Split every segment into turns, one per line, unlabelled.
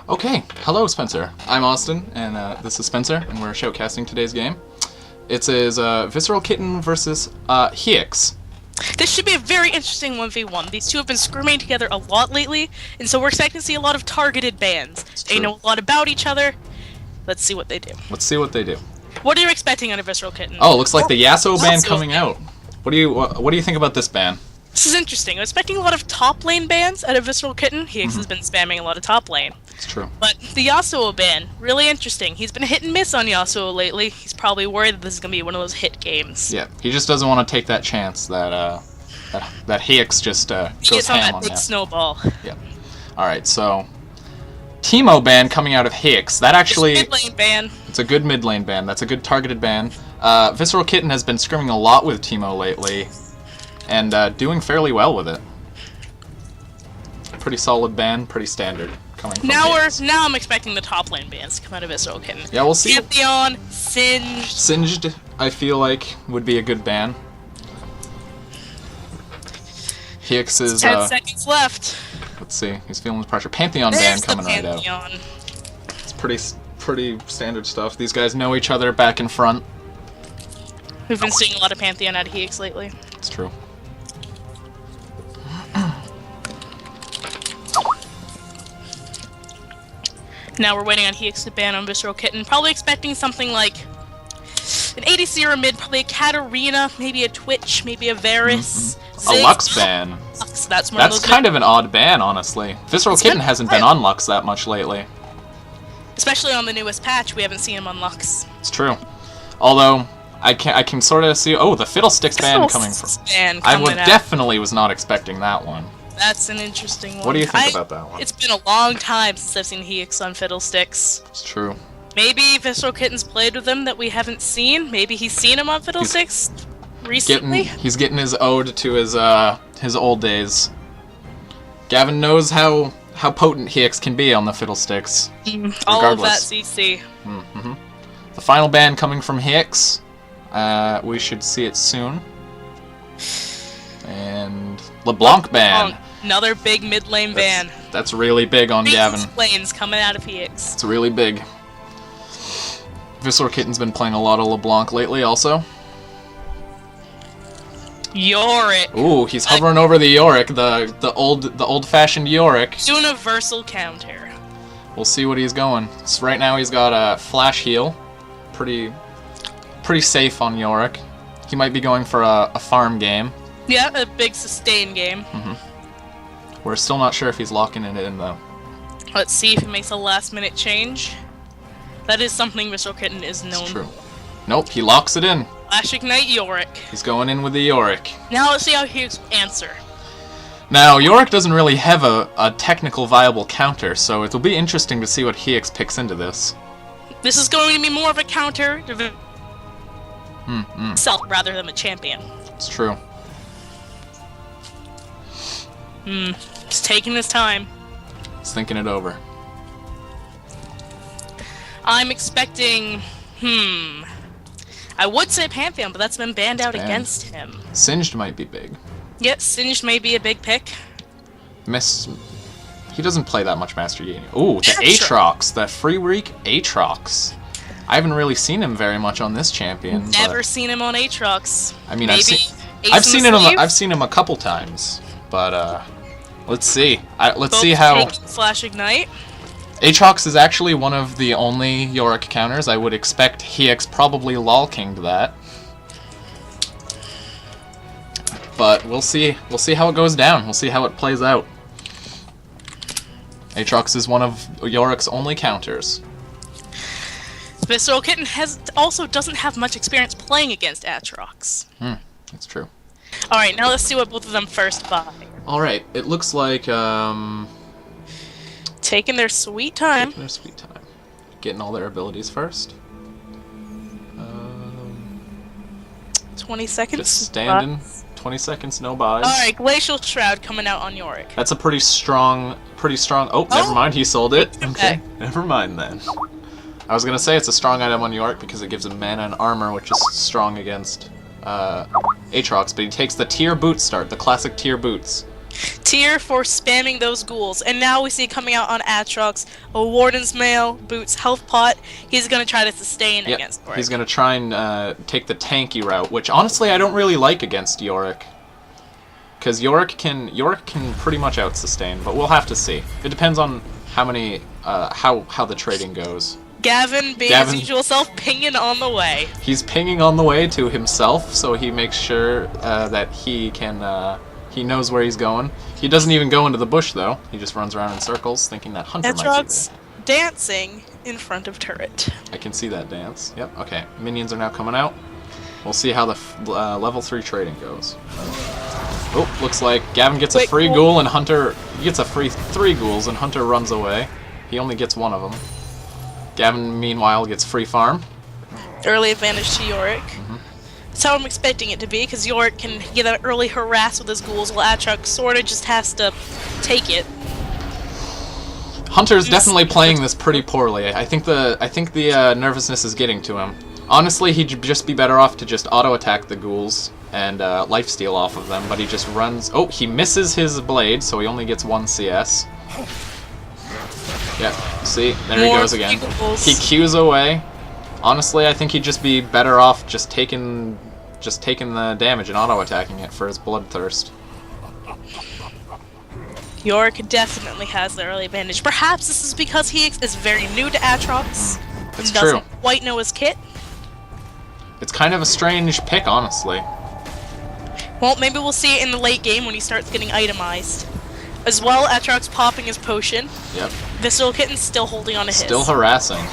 Okay, hello Spencer. I'm Austin, and this is Spencer, and we're shoutcasting today's game. It is Visceral Kitten versus Heix.
This should be a very interesting 1v1. These two have been screaming together a lot lately, and so we're expecting to see a lot of targeted bans. They know a lot about each other. Let's see what they do.
Let's see what they do.
What are you expecting out of Visceral Kitten?
Oh, looks like the Yasuo ban coming out. What do you think about this ban?
This is interesting. I'm expecting a lot of top lane bans out of Visceral Kitten. Heix has been spamming a lot of top lane.
It's true.
But the Yasuo ban, really interesting. He's been hit and miss on Yasuo lately. He's probably worried that this is going to be one of those hit games.
Yeah, he just doesn't want to take that chance that that Heix just goes ham on that.
Snowball.
Yeah. Alright, so Teemo ban coming out of Heix. That actually...
It's a mid lane ban.
It's a good mid lane ban. That's a good targeted ban. Visceral Kitten has been scrimming a lot with Teemo lately, and doing fairly well with it. Pretty solid ban, pretty standard. Coming from Heix.
Now I'm expecting the top lane bans to come out of Visceral Kitten.
Yeah, we'll see.
Pantheon, Singed.
Singed, I feel like, would be a good ban. Heix is
10 seconds left.
Let's see. He's feeling the pressure. Pantheon ban coming right out. It's pretty standard stuff. These guys know each other back and front.
We've been seeing a lot of Pantheon out of Heix lately.
It's true.
Now we're waiting on Heix to ban on Visceral Kitten. Probably expecting something like an ADC or a mid, probably a Katarina, maybe a Twitch, maybe a Varus.
A Lux ban.
Lux, that's
kind of an odd ban, honestly. Visceral Kitten hasn't been on Lux that much lately.
Especially on the newest patch, we haven't seen him on Lux.
It's true. Although I can sort of see. Oh, the Fiddlesticks ban coming from. Definitely was not expecting that one.
That's an interesting one.
What do you think about that one?
It's been a long time since I've seen Heix on Fiddlesticks.
It's true.
Maybe Visceral Kitten's played with him that we haven't seen. Maybe he's seen him on Fiddlesticks recently.
He's getting his ode to his old days. Gavin knows how potent Heix can be on the Fiddlesticks.
All of that CC.
The final ban coming from Heix. We should see it soon. And LeBlanc ban.
Another big mid lane ban.
That's really big on Gavin.
Lanes coming out of Heix.
It's really big. Visceral Kitten's been playing a lot of LeBlanc lately, also.
Yorick.
Ooh, he's hovering over the Yorick, the old-fashioned Yorick.
Universal counter.
We'll see what he's going. So right now he's got a flash heal, pretty safe on Yorick. He might be going for a farm game.
Yeah, a big sustain game.
We're still not sure if he's locking it in though.
Let's see if he makes a last-minute change. That is something Visceral Kitten is known for.
True. Nope, he locks it in.
Flash Ignite Yorick.
He's going in with the Yorick.
Now let's see how he answer.
Now, Yorick doesn't really have a technical viable counter, so it'll be interesting to see what Heix picks into this.
This is going to be more of a counter to himself rather than a champion.
It's true.
He's taking his time.
He's thinking it over.
I'm expecting, I would say Pantheon, but that's been banned out against him.
Singed might be big.
Yep, Singed may be a big pick.
He doesn't play that much Master Yi. Ooh, the Aatrox, the Free Reek Aatrox. I haven't really seen him very much on this champion.
Never seen him on Aatrox.
I mean, I've seen him a couple times, but let's see. Let's see how.
Flash Ignite.
Aatrox is actually one of the only Yorick counters. I would expect Heix probably lol kinged that. But we'll see. We'll see how it goes down. We'll see how it plays out. Aatrox is one of Yorick's only counters.
Visceral Kitten also doesn't have much experience playing against Aatrox.
That's true.
Alright, now let's see what both of them first buy.
Alright, it looks like
taking their sweet time.
Getting all their abilities first.
20 seconds.
Just standing. 20 seconds, no buys.
Alright, Glacial Shroud coming out on Yorick.
That's a pretty strong... Oh, never mind, he sold it. Okay, never mind then. I was gonna say it's a strong item on Yorick because it gives him mana and armor, which is strong against Aatrox, but he takes the tier boot start, the classic tier boots.
Tier for spamming those ghouls. And now we see coming out on Aatrox, a Warden's Mail, Boots Health Pot. He's going to try to sustain against Yorick.
He's going to try and take the tanky route, which honestly I don't really like against Yorick. Because Yorick can pretty much out-sustain, but we'll have to see. It depends on how many, how the trading goes.
Gavin, being his usual self, pinging on the way.
He's pinging on the way to himself, so he makes sure that he can, he knows where he's going. He doesn't even go into the bush, though. He just runs around in circles, thinking that Hunter might be there.
Dancing in front of turret.
I can see that dance. Yep, okay. Minions are now coming out. We'll see how the level 3 trading goes. Oh, looks like Gavin gets a free ghoul and Hunter... He gets a free 3 ghouls and Hunter runs away. He only gets one of them. Gavin, meanwhile, gets free farm.
Early advantage to Yorick. That's how I'm expecting it to be, because Yorick can get an early harass with his ghouls, while Aatrox sort of just has to take it.
Hunter's definitely playing this pretty poorly. I think the nervousness is getting to him. Honestly, he'd just be better off to just auto-attack the ghouls and lifesteal off of them, but he just runs... Oh, he misses his blade, so he only gets 1 CS. Yep, see? There he goes again. He Qs away. Honestly, I think he'd just be better off just taking the damage and auto-attacking it for his bloodthirst.
Yorick definitely has the early advantage. Perhaps this is because he is very new to Aatrox and doesn't quite know his kit.
It's kind of a strange pick, honestly.
Well, maybe we'll see it in the late game when he starts getting itemized. As well, Aatrox popping his potion.
Yep.
Visceral Kitten still holding on to his.
Still harassing.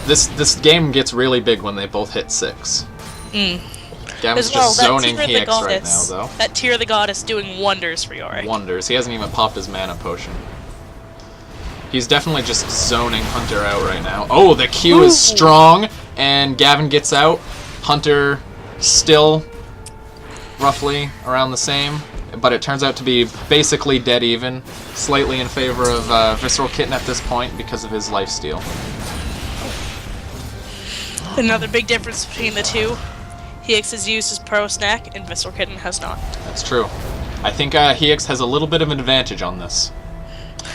This game gets really big when they both hit 6. Gavin's just zoning Heix right now, though.
That Tear of the Goddess doing wonders for Yorick.
Wonders. He hasn't even popped his mana potion. He's definitely just zoning Hunter out right now. Oh, the Q is strong, and Gavin gets out. Hunter still roughly around the same, but it turns out to be basically dead even, slightly in favor of Visceral Kitten at this point because of his lifesteal.
Another big difference between the two. Heix has used his Pro Snack, and Visceral Kitten has not.
That's true. I think Heix has a little bit of an advantage on this.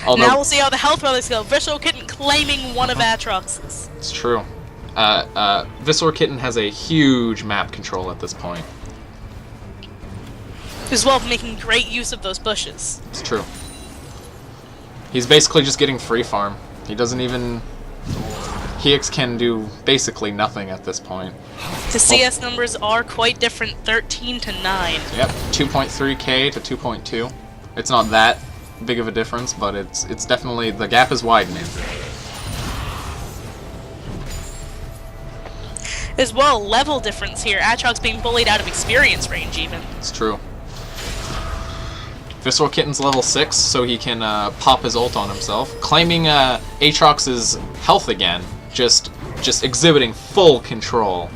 Although,
now we'll see how the health brothers go. Visceral Kitten claiming one of Aatrox's.
It's true. Visceral Kitten has a huge map control at this point.
As well as making great use of those bushes.
It's true. He's basically just getting free farm. He doesn't even... Heix can do basically nothing at this point.
The CS numbers are quite different, 13 to 9.
Yep, 2.3k to 2.2. It's not that big of a difference, but it's definitely... The gap is widening.
As well, level difference here. Aatrox being bullied out of experience range, even.
It's true. Visceral Kitten's level 6, so he can pop his ult on himself. Claiming Aatrox's health again. Just exhibiting full control.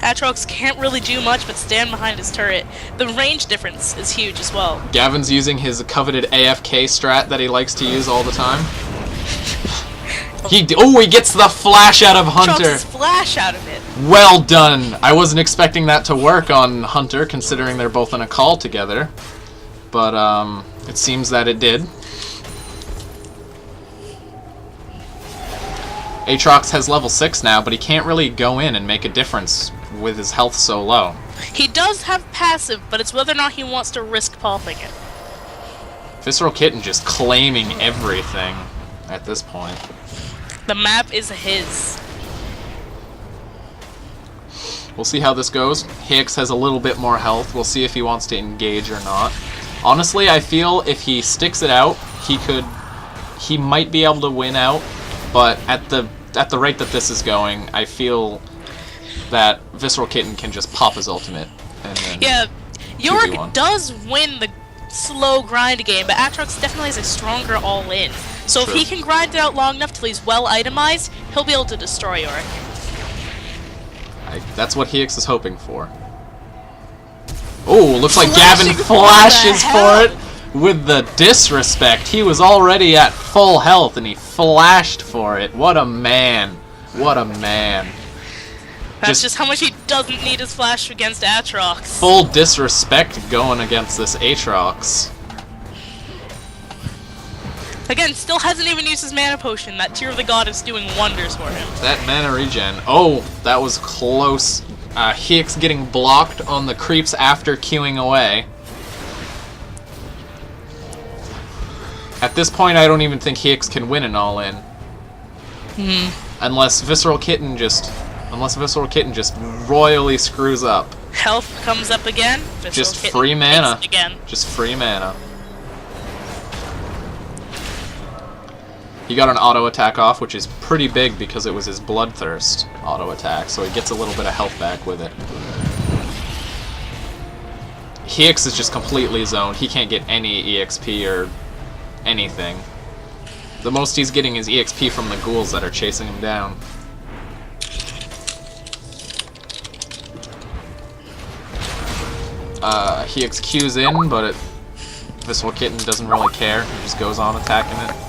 Aatrox can't really do much but stand behind his turret. The range difference is huge as well.
Gavin's using his coveted AFK strat that he likes to use all the time. He gets the flash out of Hunter.
Aatrox's flash out of it.
Well done. I wasn't expecting that to work on Hunter, considering they're both in a call together. But it seems that it did. Aatrox has level 6 now, but he can't really go in and make a difference with his health so low.
He does have passive, but it's whether or not he wants to risk popping it.
Visceral Kitten just claiming everything at this point.
The map is his.
We'll see how this goes. Heix has a little bit more health. We'll see if he wants to engage or not. Honestly, I feel if he sticks it out, he might be able to win out. But at the rate that this is going, I feel that Visceral Kitten can just pop his ultimate. And then
yeah, Yorick does win the slow grind game, but Aatrox definitely has a stronger all-in. So if he can grind it out long enough till he's well itemized, he'll be able to destroy Yorick.
That's what Heix is hoping for. Oh, looks like Gavin flashes for it. With the disrespect, he was already at full health and he flashed for it. What a man. What a man.
That's just how much he doesn't need his flash against Aatrox.
Full disrespect going against this Aatrox.
Again, still hasn't even used his mana potion. That Tear of the Goddess doing wonders for him.
That mana regen. Oh, that was close. Heix getting blocked on the creeps after queuing away. At this point, I don't even think Heix can win an all-in. Unless Visceral Kitten just royally screws up.
Health comes up again.
Just free mana.
Again.
Just free mana. He got an auto attack off, which is pretty big because it was his Bloodthirst auto attack, so he gets a little bit of health back with it. Heix is just completely zoned. He can't get any EXP or anything. The most he's getting is EXP from the ghouls that are chasing him down. Heix Q's in, but Visceral Kitten doesn't really care. He just goes on attacking it.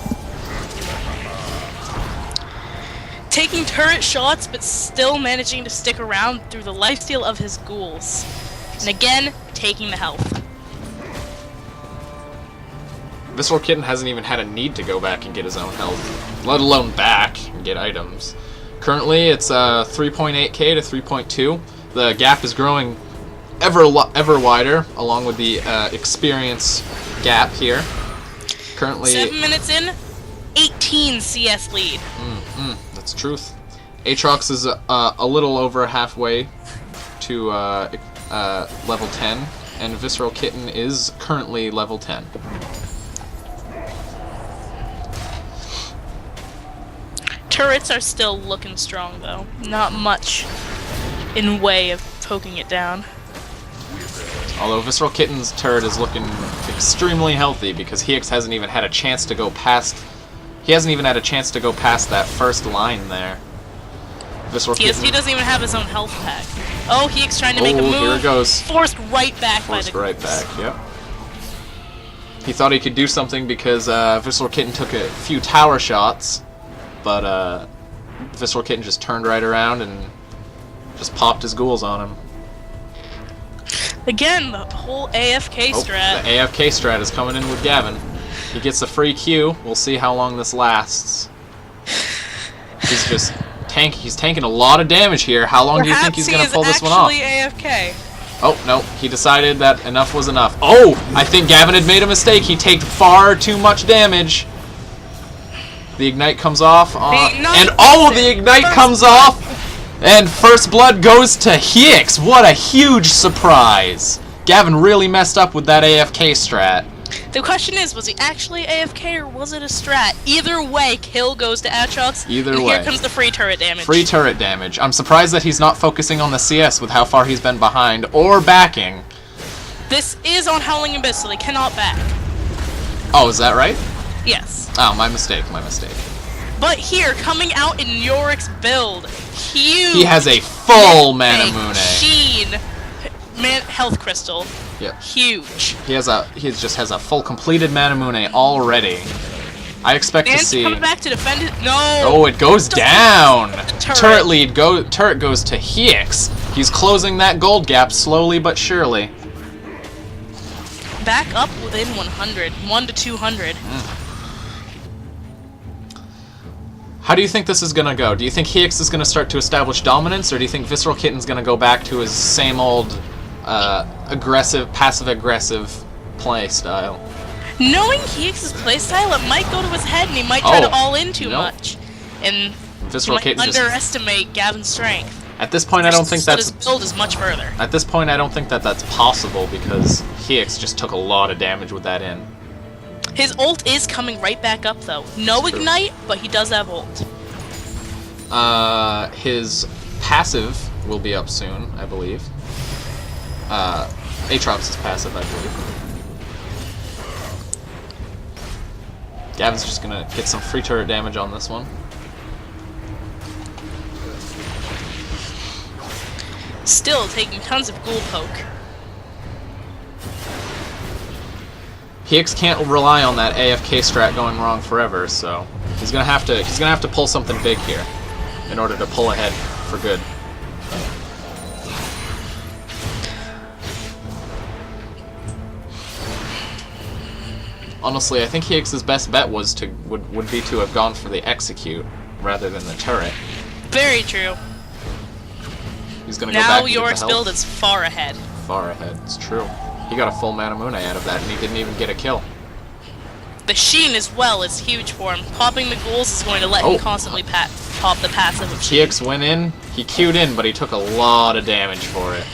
Taking turret shots, but still managing to stick around through the lifesteal of his ghouls. And again, taking the health.
Visceral Kitten hasn't even had a need to go back and get his own health, let alone back and get items. Currently, it's 3.8k to 3.2. The gap is growing ever wider, along with the experience gap here. Currently,
7 minutes in, 18 CS lead.
That's truth. Aatrox is a little over halfway to level 10, and Visceral Kitten is currently level 10.
Turrets are still looking strong, though. Not much in way of poking it down.
Although Visceral Kitten's turret is looking extremely healthy because Heix hasn't even had a chance to go past. He hasn't even had a chance to go past that first line there. Visceral Kitten.
He doesn't even have his own health pack. Oh, Heix trying to make a move.
Here it goes.
Forced right back by the
Forced right back, yep. He thought he could do something because Visceral Kitten took a few tower shots, but Visceral Kitten just turned right around and just popped his ghouls on him.
Again, the whole AFK strat.
The AFK strat is coming in with Gavin. He gets a free Q. We'll see how long this lasts. He's just he's tanking a lot of damage here. How long do you think he's going to pull this one off?
AFK.
Oh, no. He decided that enough was enough. Oh! I think Gavin had made a mistake. He taked far too much damage. The Ignite comes off. The Ignite comes off! And First Blood goes to Heix. What a huge surprise. Gavin really messed up with that AFK strat.
The question is, was he actually AFK or was it a strat? Either way, kill goes to Aatrox.
Either way.
Here comes the free turret damage.
Free turret damage. I'm surprised that he's not focusing on the CS with how far he's been behind or backing.
This is on Howling Abyss, so they cannot back.
Oh, is that right?
Yes.
Oh, my mistake, my mistake.
But here, coming out in Yorick's build, huge.
He has a full Manamune.
Sheen. Health crystal.
Yep.
Huge.
He just has a full completed Manamune already. I expect to see.
Coming back to defend it. No.
Oh, it goes down. Turret goes to Heix. He's closing that gold gap slowly but surely.
Back up within 100, 1 to 200.
How do you think this is gonna go? Do you think Heix is gonna start to establish dominance, or do you think Visceral Kitten's gonna go back to his same old aggressive, passive-aggressive play style?
Knowing Heix's playstyle, it might go to his head, and he might try to all in too much, and
Visceral Kitten
underestimate Gavin's strength.
At this point, I don't think that's.
His build is much further.
At this point, I don't think that that's possible because Heix just took a lot of damage with that in.
His ult is coming right back up, though. No Ignite, but he does have ult.
His passive will be up soon, I believe. Aatrox's passive, I believe. Gavin's just gonna get some free turret damage on this one.
Still taking tons of ghoul poke.
Heix can't rely on that AFK strat going wrong forever, so he's gonna have to pull something big here in order to pull ahead for good. Honestly, I think Heix's best bet would be to have gone for the execute rather than the turret.
Very true.
He's gonna go back
now Yorick's build is far ahead.
Far ahead, it's true. He got a full Manamune out of that, and he didn't even get a kill.
The Sheen as well is huge for him. Popping the ghouls is going to let him constantly pop the passive of Sheen.
Heix went in, he queued in, but he took a lot of damage for it.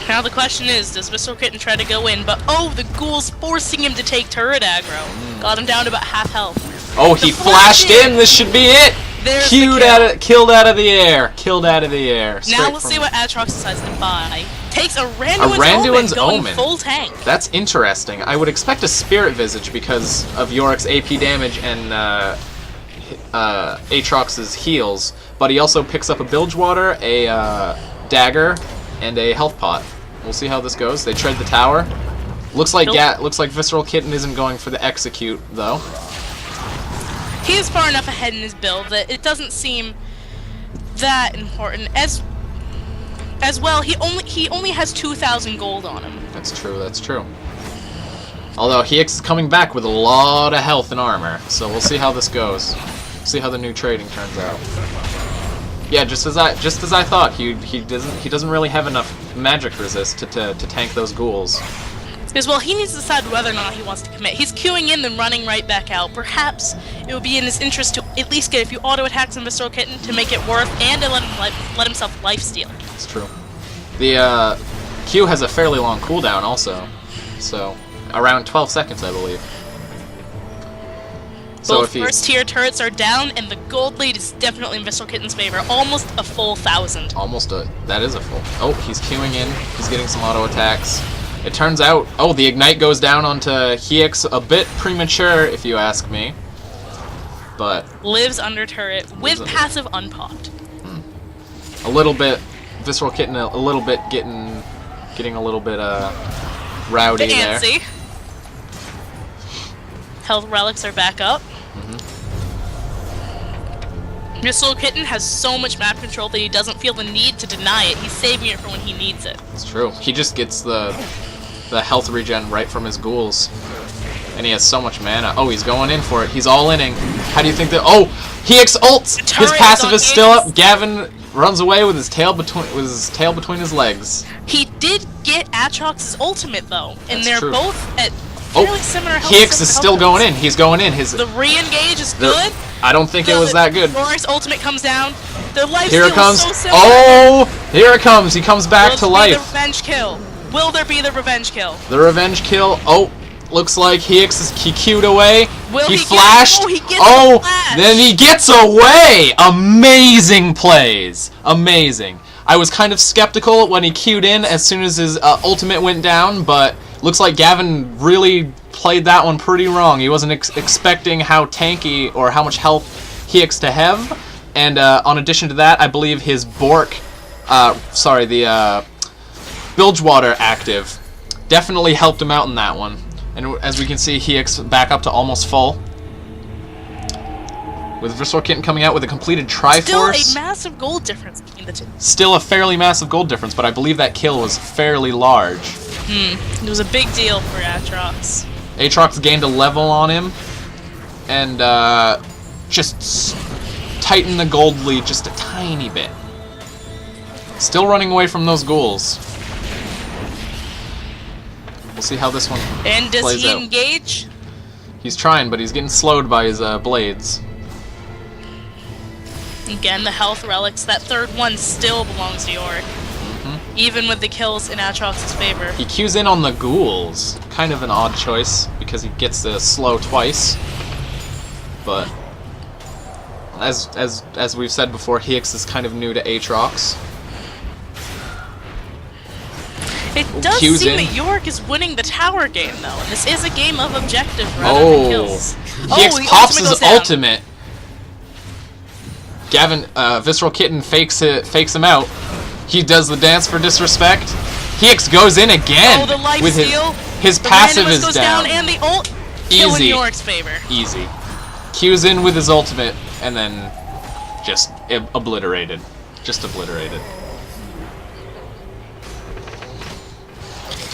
Now the question is, does Visceral Kitten try to go in? But the ghoul's forcing him to take turret aggro. Got him down to about half health.
Oh, he flashed in! This should be it!
There's
Killed out of the air. Killed out of the air.
Now let's see what Atrox decides to buy. Takes a Randuin's Omen going full tank.
That's interesting. I would expect a Spirit Visage because of Yorick's AP damage and Aatrox's heals, but he also picks up a Bilgewater, a Dagger, and a Health Pot. We'll see how this goes. They trade the tower. Looks like Visceral Kitten isn't going for the execute though.
He is far enough ahead in his build that it doesn't seem that important. As well, he only has 2,000 gold on him.
That's true. That's true. Although Heix is coming back with a lot of health and armor, so we'll see how this goes. See how the new trading turns out. Yeah, just as I thought, he doesn't really have enough magic resist to tank those ghouls.
Because, well, he needs to decide whether or not he wants to commit. He's queuing in, then running right back out. Perhaps it would be in his interest to at least get a few auto attacks on Visceral Kitten to make it worth, and to let himself lifesteal.
That's true. The Q has a fairly long cooldown also, so around 12 seconds, I believe. So
both first-tier turrets are down, and the gold lead is definitely in Visceral Kitten's favor. Almost a full 1,000.
That is a full. Oh, he's queuing in. He's getting some auto attacks. It turns out, the Ignite goes down onto Heix, a bit premature, if you ask me. But
lives under turret with passive unpopped.
A little bit, Visceral Kitten, a little bit getting a little bit rowdy there.
Health relics are back up. Visceral Kitten has so much map control that he doesn't feel the need to deny it. He's saving it for when he needs it.
It's true. He just gets the health regen right from his ghouls. And he has so much mana. Oh, he's going in for it. He's all inning. How do you think that... Oh! Heix ults! His passive is still up. Gavin runs away with his tail between his legs.
He did get Aatrox's ultimate, though. And they're both at
fairly similar health. Heix is still going in. He's going in.
The re-engage is good.
I don't think it was that good.
Yorick's ultimate comes down. The life
here it comes.
So similar.
Oh! Here it comes. He comes back to life.
The revenge kill. Will there be the revenge kill?
The revenge kill. Oh, looks like he queued away.
He
flashed.
He gets the flash.
Then he gets away. Amazing plays. Amazing. I was kind of skeptical when he queued in as soon as his ultimate went down, but looks like Gavin really played that one pretty wrong. He wasn't expecting how tanky or how much health Heix to have. And on addition to that, I believe his Bilgewater active definitely helped him out in that one. And as we can see, Heix back up to almost full. With Visceral Kitten coming out with a completed Triforce.
Still a massive gold difference between the two.
Still a fairly massive gold difference, but I believe that kill was fairly large.
It was a big deal for Aatrox.
Aatrox gained a level on him, and just tightened the gold lead just a tiny bit. Still running away from those ghouls. We'll see how this one plays out.
And does he engage?
He's trying, but he's getting slowed by his blades.
Again, the health relics. That third one still belongs to Yorick. Even with the kills in Aatrox's favor.
He queues in on the ghouls. Kind of an odd choice, because he gets the slow twice. But as we've said before, Heix is kind of new to Aatrox.
It does seem that Yorick is winning the tower game, though, and this is a game of objective rather than kills.
Heix pops his ultimate. Gavin, Visceral Kitten fakes him out. He does the dance for disrespect. Heix goes in again with his passive is down.
And the ult
Easy.
In Yorick's favor.
Easy. Q's in with his ultimate and then just obliterated. Just obliterated.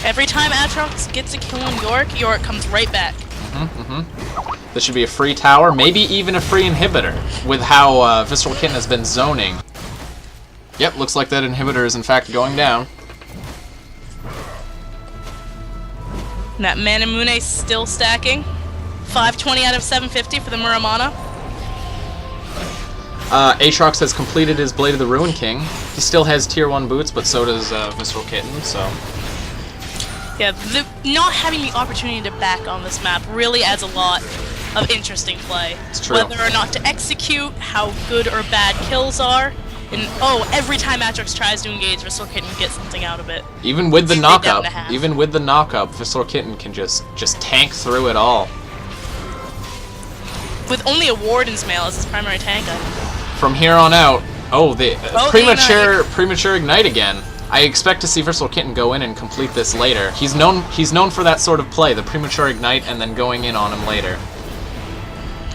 Every time Aatrox gets a kill on Yorick comes right back.
This should be a free tower, maybe even a free inhibitor, with how Visceral Kitten has been zoning. Yep, looks like that inhibitor is in fact going down.
And that Manamune still stacking. 520 out of 750 for the Muramana.
Aatrox has completed his Blade of the Ruin King. He still has tier 1 boots, but so does Visceral Kitten, so...
Yeah, not having the opportunity to back on this map really adds a lot of interesting play.
It's true.
Whether or not to execute, how good or bad kills are, and every time Aatrox tries to engage, Visceral Kitten gets something out of it.
Even with the knockup, Visceral Kitten can just tank through it all.
With only a Warden's Mail as his primary tank item.
From here on out, premature ignite again. I expect to see Visceral Kitten go in and complete this later. He's known for that sort of play, the premature ignite and then going in on him later.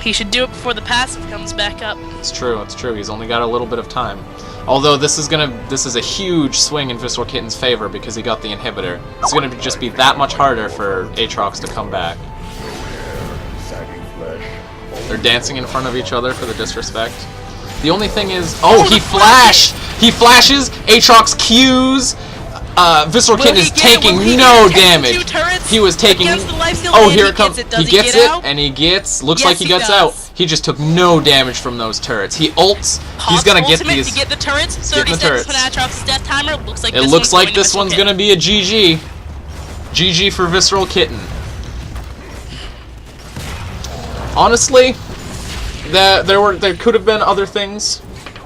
He should do it before the passive comes back up.
It's true. He's only got a little bit of time. Although this is a huge swing in Visceral Kitten's favor because he got the inhibitor. It's gonna just be that much harder for Aatrox to come back. They're dancing in front of each other for the disrespect. The only thing is, he flashes! Aatrox Qs! Visceral Kitten is taking no damage. He was taking... Oh, here it comes. He gets it, and he gets... Looks like he gets out. He just took no damage from those turrets. He ults. He's gonna get these...
To get the turrets. 30 seconds when Aatrox's death timer.
It looks like this one's gonna be a GG. GG for Visceral Kitten. Honestly, there could have been other things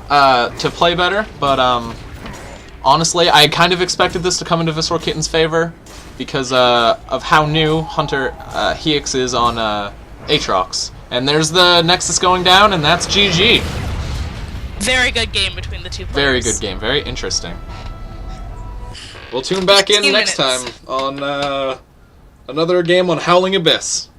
to play better, but honestly, I kind of expected this to come into Visceral Kitten's favor because of how new Hunter Heix is on Aatrox. And there's the Nexus going down, and that's GG.
Very good game between the two players.
Very good game. Very interesting. We'll tune back in next time on another game on Howling Abyss.